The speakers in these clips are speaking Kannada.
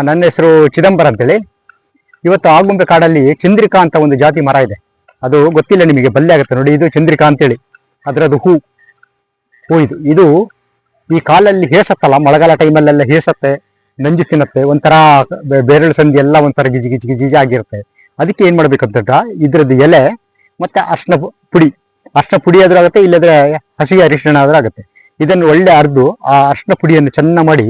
ನನ್ನ ಹೆಸರು ಚಿದಂಬರ ಅಂತೇಳಿ. ಇವತ್ತು ಆಗುಂಬೆ ಕಾಡಲ್ಲಿ ಚಂದ್ರಿಕಾ ಅಂತ ಒಂದು ಜಾತಿ ಮರ ಇದೆ. ಅದು ಗೊತ್ತಿಲ್ಲ ನಿಮಗೆ, ಬಲ್ಲೆ ಆಗುತ್ತೆ ನೋಡಿ. ಇದು ಚಂದ್ರಿಕಾ ಅಂತೇಳಿ, ಅದರದ್ದು ಹೂ ಇದು ಈ ಕಾಲಲ್ಲಿ ಹೇಸತ್ತಲ್ಲ, ಮಳೆಗಾಲ ಟೈಮಲ್ಲೆಲ್ಲ ಹೇಸತ್ತೆ, ನಂಜು ತಿನ್ನತ್ತೆ, ಒಂಥರ ಬೆರಳು ಸಂಧಿ ಎಲ್ಲ ಒಂಥರ ಗಿಜಿ ಗಿಜಿ ಗಿಜಿ ಆಗಿರುತ್ತೆ. ಅದಕ್ಕೆ ಏನ್ ಮಾಡ್ಬೇಕಂತ, ಇದ್ರದ್ದು ಎಲೆ ಮತ್ತೆ ಅರ್ಶಿನ ಪುಡಿ ಆದ್ರೂ ಆಗುತ್ತೆ, ಇಲ್ಲದ್ರೆ ಹಸಿ ಅರಿಶಿಣ ಆದ್ರೂ ಆಗುತ್ತೆ. ಇದನ್ನು ಒಳ್ಳೆ ಅರ್ದು ಆ ಅರ್ಶಿನ ಪುಡಿಯನ್ನು ಚೆನ್ನ ಮಾಡಿ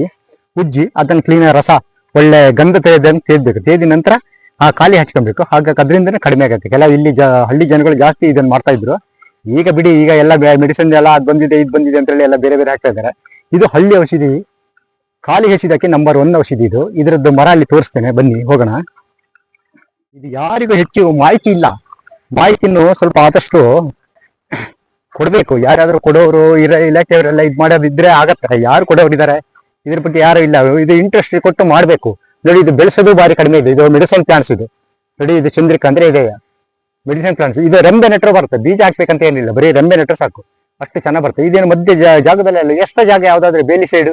ಉಜ್ಜಿ ಅದನ್ನು ಕ್ಲೀನ್ ರಸ ಒಳ್ಳೆ ಗಂಧ ತೆಗೆದಂಗೆ ತೇದ್ಬೇಕು. ತೇದಿದ ನಂತರ ಆ ಖಾಲಿ ಹಚ್ಕೊಬೇಕು. ಹಾಗಾಗಿ ಅದರಿಂದನೇ ಕಡಿಮೆ ಆಗುತ್ತೆ. ಕೆಲವು ಇಲ್ಲಿ ಹಳ್ಳಿ ಜನಗಳು ಜಾಸ್ತಿ ಇದನ್ನ ಮಾಡ್ತಾ ಇದ್ರು. ಈಗ ಬಿಡಿ, ಈಗ ಎಲ್ಲ ಮೆಡಿಸಿನ್ ಎಲ್ಲ ಅದು ಬಂದಿದೆ ಇದು ಬಂದಿದೆ ಅಂತ ಹೇಳಿ ಎಲ್ಲ ಬೇರೆ ಬೇರೆ ಹಾಕ್ತಾ ಇದ್ದಾರೆ. ಇದು ಹಳ್ಳಿ ಔಷಧಿ, ಖಾಲಿ ಹಚ್ಚಿದಕ್ಕೆ ನಂಬರ್ 1 ಔಷಧಿ ಇದು. ಇದರದ್ದು ಮರ ಅಲ್ಲಿ ತೋರಿಸ್ತೇನೆ, ಬನ್ನಿ ಹೋಗೋಣ. ಇದು ಯಾರಿಗೂ ಹೆಚ್ಚು ಮಾಹಿತಿ ಇಲ್ಲ. ಮಾಹಿತಿಯನ್ನು ಸ್ವಲ್ಪ ಆದಷ್ಟು ಕೊಡ್ಬೇಕು. ಯಾರಾದ್ರೂ ಕೊಡೋರು ಇಲಾಖೆಯವರೆಲ್ಲ ಇದು ಮಾಡೋದಿದ್ರೆ ಆಗತ್ತೆ. ಯಾರು ಕೊಡೋರಿದ್ದಾರೆ ಇದ್ರ ಬಗ್ಗೆ ಯಾರು ಇಲ್ಲ. ಇದು ಇಂಟ್ರೆಸ್ಟ್ ಕೊಟ್ಟು ಮಾಡ್ಬೇಕು. ನೋಡಿ, ಇದು ಬೆಳೆಸೋದು ಬಾರಿ ಕಡಿಮೆ ಇದೆ. ಇದು ಮೆಡಿಸಿನ್ ಪ್ಲಾಂಟ್ಸ್ ಇದು. ನೋಡಿ, ಇದು ಚಂದ್ರಿಕಾ ಅಂದ್ರೆ ಇದೆ ಮೆಡಿಸಿನ್ ಪ್ಲಾಂಟ್ಸ್. ಇದು ರೆಂಬೆ ನೆಟ್ಟರು ಬರುತ್ತೆ, ಬೀಜ ಹಾಕ್ಬೇಕಂತ ಏನಿಲ್ಲ, ಬರೀ ರೆಂಬೆ ನೆಟ್ಟರು ಸಾಕು, ಅಷ್ಟು ಚೆನ್ನಾಗಿ ಬರ್ತದೆ. ಇದೇನು ಮಧ್ಯೆ ಜಾಗದಲ್ಲೆಲ್ಲ ಎಷ್ಟು ಜಾಗ ಯಾವ್ದಾದ್ರೆ ಬೇಲಿ ಸೈಡ್,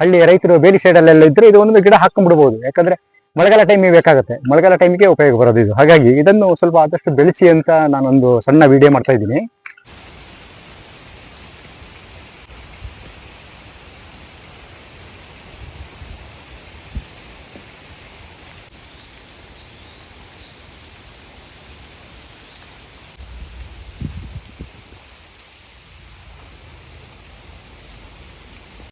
ಹಳ್ಳಿ ರೈತರು ಬೇಲಿ ಸೈಡ್ ಅಲ್ಲೆಲ್ಲ ಇದ್ರೆ ಇದು ಒಂದು ಗಿಡ ಹಾಕೊಂಡ್ಬಿಡ್ಬೋದು. ಯಾಕಂದ್ರೆ ಮಳೆಗಾಲ ಟೈಮಿಗೆ ಬೇಕಾಗುತ್ತೆ, ಮಳೆಗಾಲ ಟೈಮಿಗೆ ಉಪಯೋಗ ಬರೋದು ಇದು. ಹಾಗಾಗಿ ಇದನ್ನು ಸ್ವಲ್ಪ ಆದಷ್ಟು ಬೆಳೆಸಿ ಅಂತ ನಾನೊಂದು ಸಣ್ಣ ವಿಡಿಯೋ ಮಾಡ್ತಾ ಇದ್ದೀನಿ.